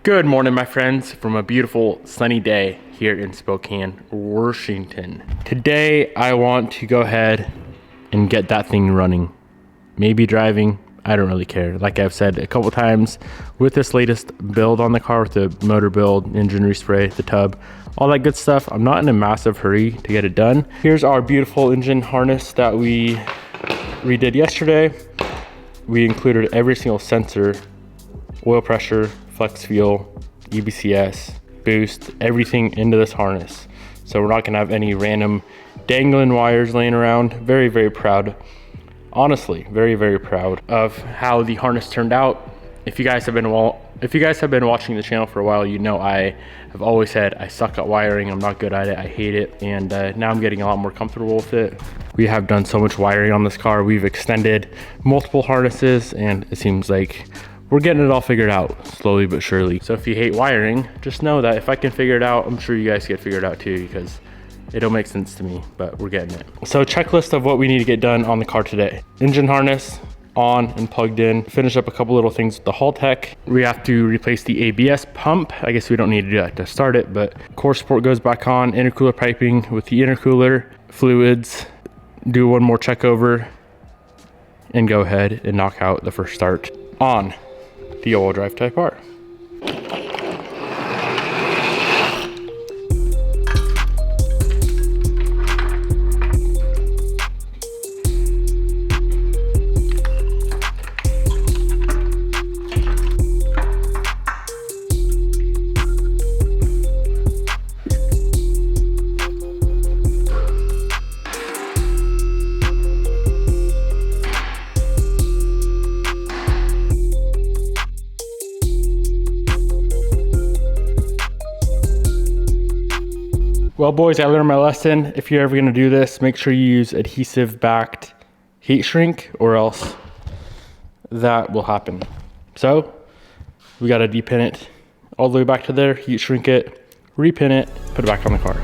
Good morning, my friends, from a beautiful sunny day here in Spokane, Washington. Today, I want to go ahead and get that thing running. Maybe driving, I don't really care. Like I've said a couple times, with this latest build on the car, with the motor build, engine respray, the tub, all that good stuff, I'm not in a massive hurry to get it done. Here's our beautiful engine harness that we redid yesterday. We included every single sensor, oil pressure, flex fuel, EBCS, boost, everything into this harness. So we're not gonna have any random dangling wires laying around. Very, very proud. Honestly, very, very proud of how the harness turned out. If you guys have been watching the channel for a while, you know I have always said I suck at wiring. I'm not good at it. I hate it. And now I'm getting a lot more comfortable with it. We have done so much wiring on this car. We've extended multiple harnesses, and it seems like we're getting it all figured out slowly but surely. So if you hate wiring, just know that if I can figure it out, I'm sure you guys can figure it out too, because it don't make sense to me, but we're getting it. So checklist of what we need to get done on the car today. Engine harness on and plugged in. Finish up a couple little things with the Hull Tech. We have to replace the ABS pump. I guess we don't need to do that to start it, but core support goes back on, intercooler piping with the intercooler, fluids, do one more check over, and go ahead and knock out the first start on the all-wheel drive Type R. Well, boys, I learned my lesson. If you're ever gonna do this, make sure you use adhesive backed heat shrink, or else that will happen. So we gotta depin it all the way back to there, heat shrink it, repin it, put it back on the car.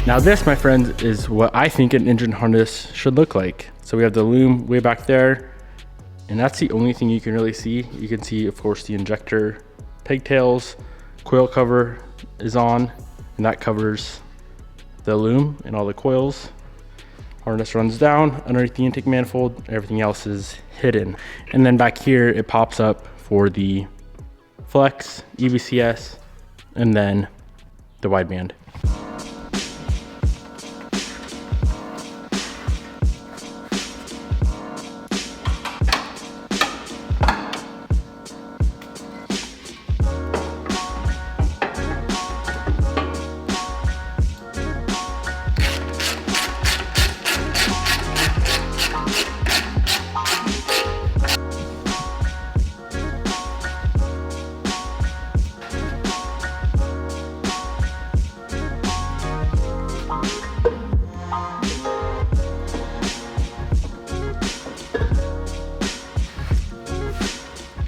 Now this, my friends, is what I think an engine harness should look like. So we have the loom way back there, and that's the only thing you can really see. You can see, of course, the injector pigtails, coil cover is on, and that covers the loom and all the coils. Harness runs down underneath the intake manifold, everything else is hidden. And then back here, it pops up for the flex, EBCS, and then the wideband.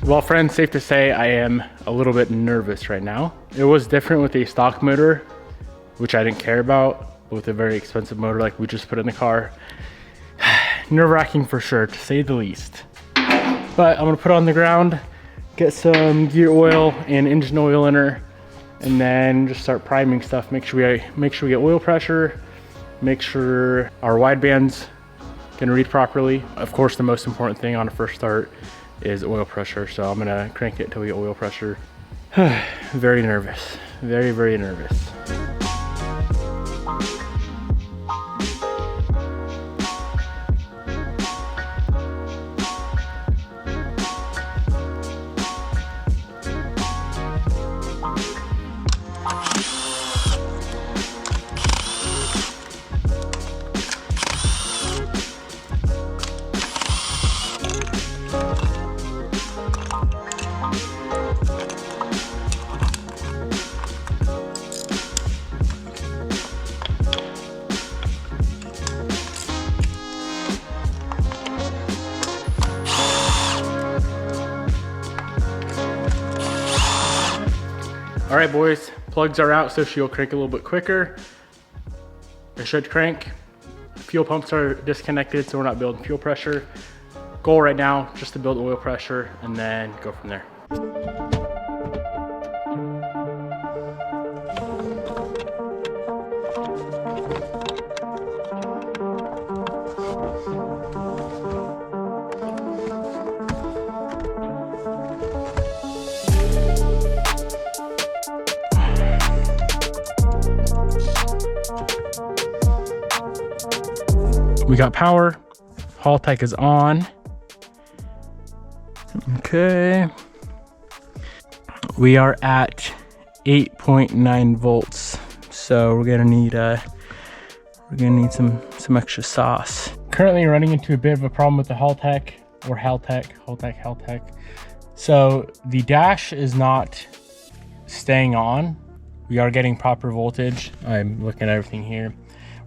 Well, friends, safe to say I am a little bit nervous right now. It was different with a stock motor, which I didn't care about, but with a very expensive motor like we just put in the car. Nerve-wracking for sure, to say the least. But I'm gonna put it on the ground, get some gear oil and engine oil in her, and then just start priming stuff. Make sure we get oil pressure, make sure our wideband's gonna read properly. Of course, the most important thing on a first start is oil pressure, so I'm gonna crank it till we get oil pressure. Very nervous, very, very nervous. All right, boys, plugs are out, so she'll crank a little bit quicker. It should crank. Fuel pumps are disconnected, so we're not building fuel pressure. Goal right now, just to build oil pressure and then go from there. We got power. Haltech is on. Okay. We are at 8.9 volts. So we're gonna need some extra sauce. Currently running into a bit of a problem with the Haltech or Haltech. So the dash is not staying on. We are getting proper voltage. I'm looking at everything here.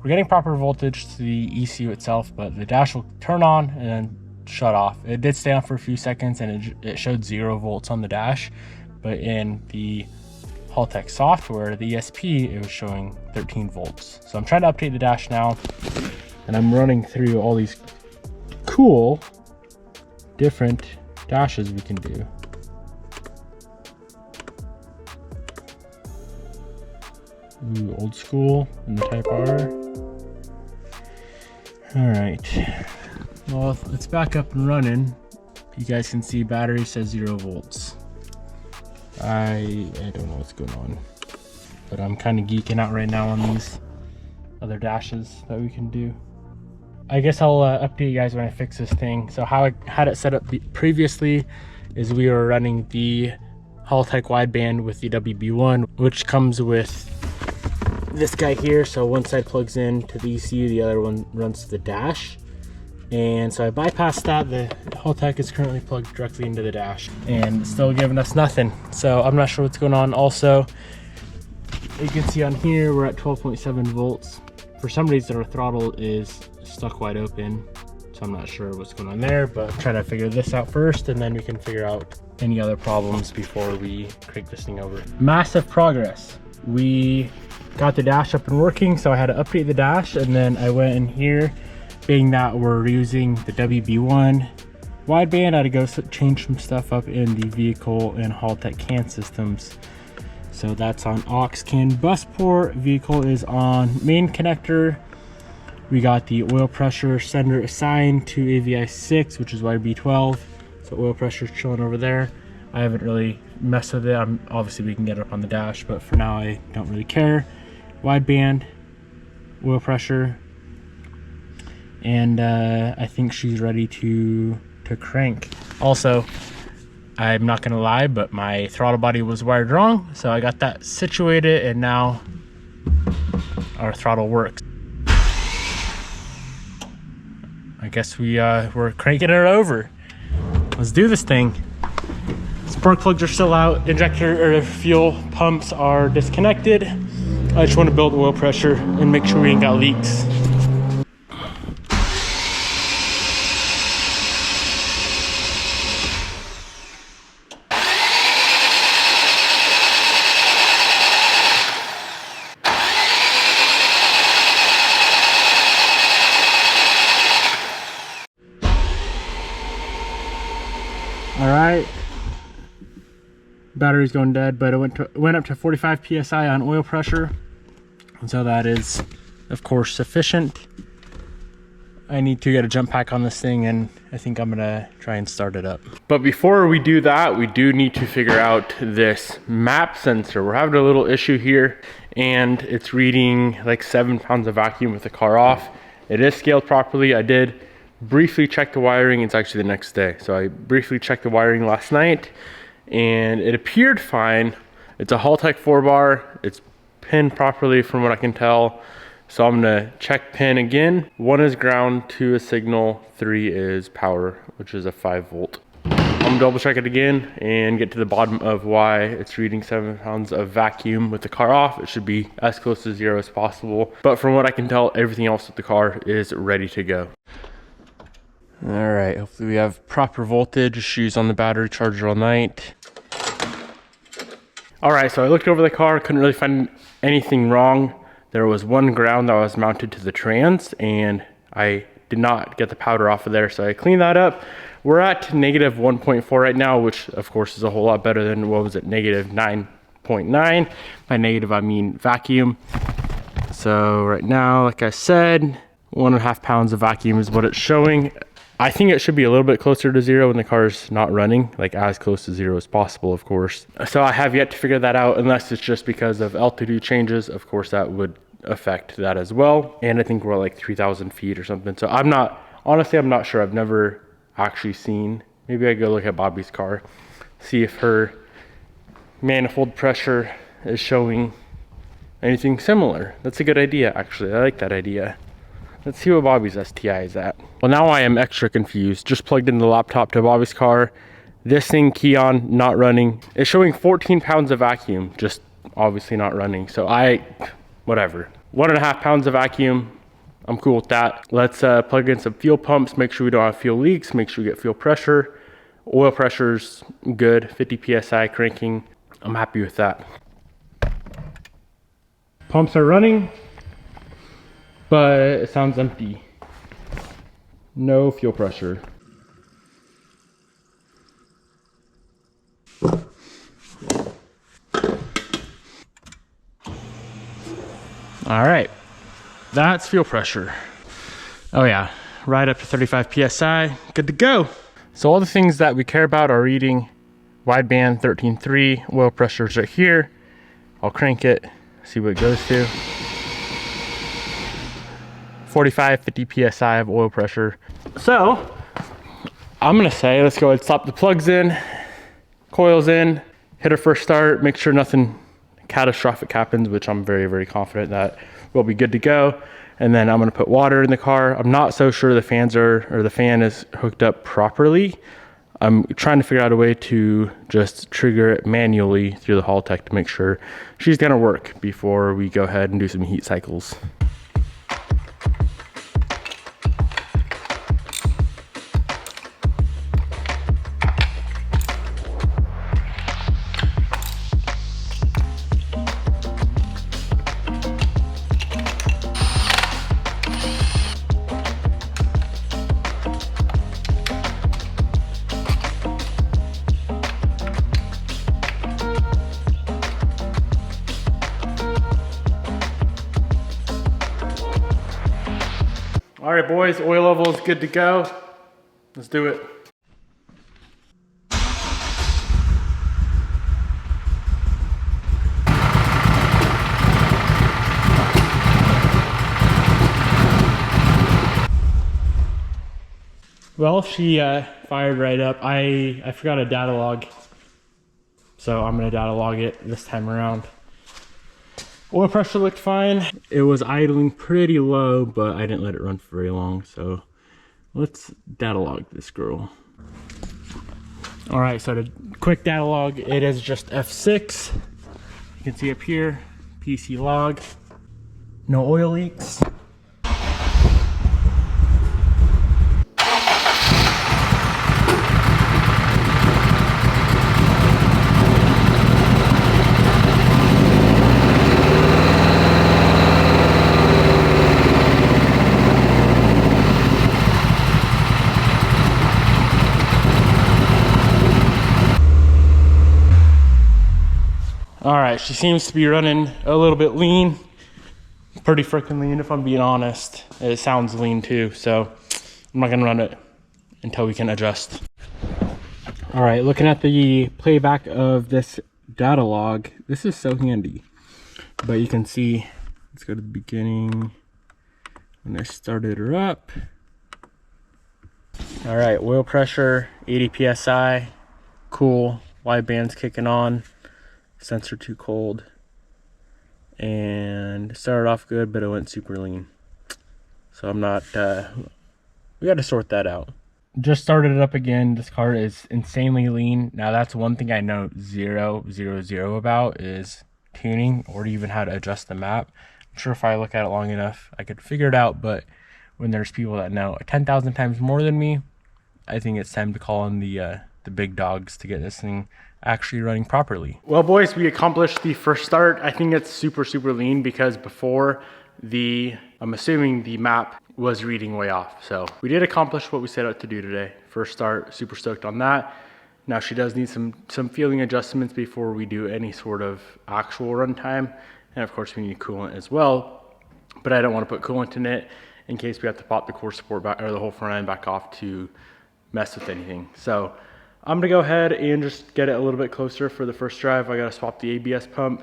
We're getting proper voltage to the ECU itself, but the dash will turn on and then shut off. It did stay on for a few seconds and it showed 0 volts on the dash, but in the Haltech software, the ESP, it was showing 13 volts. So I'm trying to update the dash now, and I'm running through all these cool different dashes we can do. Ooh, old school and the Type R. All right, well, it's back up and running. You guys can see battery says 0 volts. I don't know what's going on, but I'm kind of geeking out right now on these other dashes that we can do. I guess I'll update you guys when I fix this thing. So how I had it set up previously is we were running the Haltech wideband with the WB1, which comes with this guy here. So one side plugs in to the ECU, the other one runs to the dash. And so I bypassed that. The Haltech is currently plugged directly into the dash and it's still giving us nothing. So I'm not sure what's going on. Also, you can see on here, we're at 12.7 volts. For some reason, our throttle is stuck wide open. So I'm not sure what's going on there, but I'm trying to figure this out first and then we can figure out any other problems before we crank this thing over. Massive progress. We got the dash up and working, so I had to update the dash, and then I went in here, being that we're using the WB1 wideband, I had to go change some stuff up in the vehicle and Haltech CAN systems. So that's on aux CAN bus port, vehicle is on main connector. We got the oil pressure sender assigned to AVI 6, which is YB12. So oil pressure is chilling over there. I haven't really messed with it. Obviously we can get it up on the dash, but for now I don't really care. Wideband, oil pressure, and I think she's ready to crank. Also, I'm not gonna lie, but my throttle body was wired wrong, so I got that situated and now our throttle works. I guess we're cranking it over. Let's do this thing. Spark plugs are still out, injector or fuel pumps are disconnected. I just want to build oil pressure and make sure we ain't got leaks. All right, battery's going dead, but it went up to 45 psi on oil pressure, and so that is of course sufficient. I need to get a jump pack on this thing, and I think I'm gonna try and start it up. But before we do that, we do need to figure out this map sensor. We're having a little issue here, and it's reading like 7 pounds of vacuum with the car off. It is scaled properly. I did briefly check the wiring. It's actually the next day, so I briefly checked the wiring last night and it appeared fine. It's a Haltech 4-bar. It's pinned properly from what I can tell, so I'm gonna check pin again. 1 is ground, 2 is signal, 3 is power, which is a 5 volt. I'm gonna double check it again and get to the bottom of why it's reading 7 pounds of vacuum with the car off. It should be as close to 0 as possible, but from what I can tell, everything else with the car is ready to go. All right, hopefully we have proper voltage. Shoes on the battery charger all night. All right, so I looked over the car, couldn't really find anything wrong. There was one ground that was mounted to the trans, and I did not get the powder off of there, so I cleaned that up. We're at negative 1.4 right now, which of course is a whole lot better than, what was it, negative 9.9. By negative, I mean vacuum. So right now, like I said, 1.5 pounds of vacuum is what it's showing. I think it should be a little bit closer to zero when the car's not running, like as close to zero as possible, of course. So I have yet to figure that out, unless it's just because of altitude changes. Of course, that would affect that as well. And I think we're at like 3,000 feet or something. So honestly, I'm not sure. I've never actually seen. Maybe I go look at Bobby's car, see if her manifold pressure is showing anything similar. That's a good idea, actually. I like that idea. Let's see what Bobby's STI is at. Well, now I am extra confused. Just plugged in the laptop to Bobby's car. This thing, key on, not running. It's showing 14 pounds of vacuum, just obviously not running. So whatever. 1.5 pounds of vacuum, I'm cool with that. Let's plug in some fuel pumps, make sure we don't have fuel leaks, make sure we get fuel pressure. Oil pressure's good, 50 PSI cranking. I'm happy with that. Pumps are running, but it sounds empty. No fuel pressure. All right, that's fuel pressure. Oh yeah, right up to 35 PSI, good to go. So all the things that we care about are reading. Wideband 13.3, oil pressure's right here. I'll crank it, see what it goes to. 45, 50 PSI of oil pressure. So I'm gonna say, let's go ahead and slap the plugs in, coils in, hit our first start, make sure nothing catastrophic happens, which I'm very, very confident that we'll be good to go. And then I'm gonna put water in the car. I'm not so sure the the fan is hooked up properly. I'm trying to figure out a way to just trigger it manually through the Hall Tech to make sure she's gonna work before we go ahead and do some heat cycles. All right, boys, oil level is good to go. Let's do it. Well, she fired right up. I forgot a data log, so I'm gonna data log it this time around. Oil pressure looked fine. It was idling pretty low, but I didn't let it run for very long, so let's data log this girl. All right, so the quick data log, it is just F6. You can see up here, PC log, no oil leaks. All right, she seems to be running a little bit lean. Pretty freaking lean, if I'm being honest. It sounds lean too, so I'm not gonna run it until we can adjust. All right, looking at the playback of this data log, this is so handy. But you can see, let's go to the beginning when I started her up. All right, oil pressure, 80 PSI, cool. Wideband's kicking on. Sensor too cold, and it started off good, but it went super lean, so I'm not we got to sort that out. Just started it up again. This car is insanely lean. Now that's one thing I know 000 about is tuning, or even how to adjust the map. I'm sure if I look at it long enough I could figure it out, but when there's people that know 10,000 times more than me, I think it's time to call on the the big dogs to get this thing actually running properly. Well, boys, we accomplished the first start. I think it's super lean because before I'm assuming the map was reading way off. So we did accomplish what we set out to do today. First start, super stoked on that. Now she does need some fueling adjustments before we do any sort of actual runtime. And of course we need coolant as well, but I don't want to put coolant in it in case we have to pop the core support back or the whole front end back off to mess with anything. So I'm gonna go ahead and just get it a little bit closer for the first drive. I gotta swap the ABS pump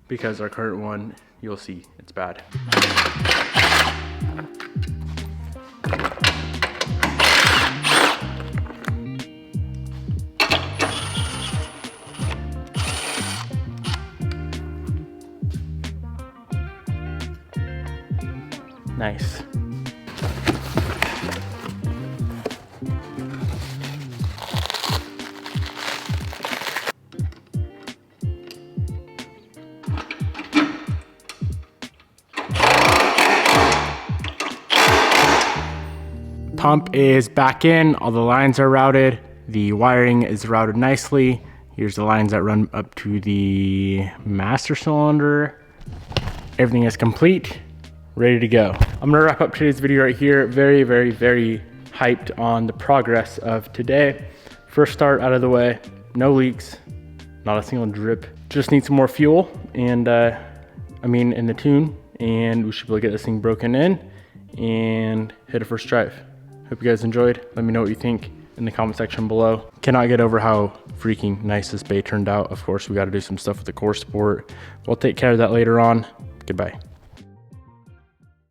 because our current one, you'll see, it's bad. Nice. Pump is back in, all the lines are routed, the wiring is routed nicely. Here's the lines that run up to the master cylinder. Everything is complete, ready to go. I'm gonna wrap up today's video right here. Very hyped on the progress of today. First start out of the way, no leaks, not a single drip. Just need some more fuel and in the tune, and we should be able to get this thing broken in and hit a first drive. Hope you guys enjoyed. Let me know what you think in the comment section below. Cannot get over how freaking nice this bay turned out. Of course, we got to do some stuff with the core support. We'll take care of that later on. Goodbye.